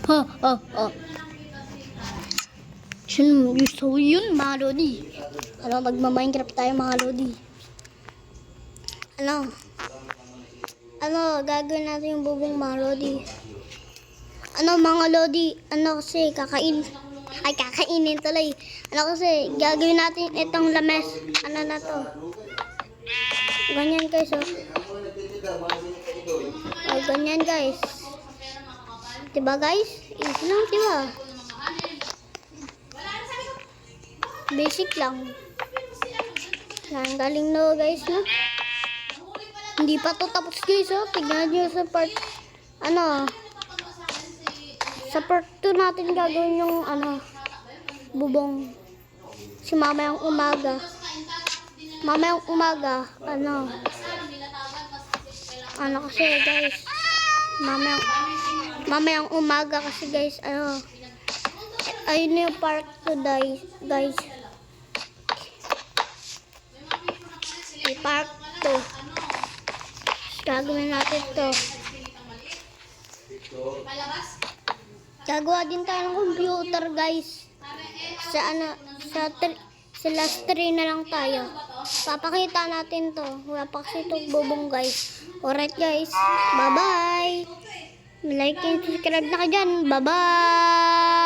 Ha, ha, ha. So yun mga lodi. Ano, magma-Minecraft tayo mga lodi. Ano, gagawin natin yung bubong mga lodi. Ano mga lodi, kasi kakainin tuloy. Kasi gagawin natin itong lames. Ano na to? Ganyan guys, oh. Oh, ganyan guys. Diba guys? Easy lang, diba? Basic lang. Yan, galing no guys, no? Hindi pa to tapos guys, oh. Tignan nyo sa part, sa part 2 natin gagawin yung, bubong. Si mamayang umaga. Kasi guys, mamayang umaga kasi guys, ayun yung part 2 guys. Part 2. Gagawin natin to. Gagawa din tayo ng computer guys. Sa last 3 na lang tayo. Papakita natin to. Wala pa kasi itong bubong guys. Alright guys. Bye bye. Like and subscribe na ka dyan. Bye bye.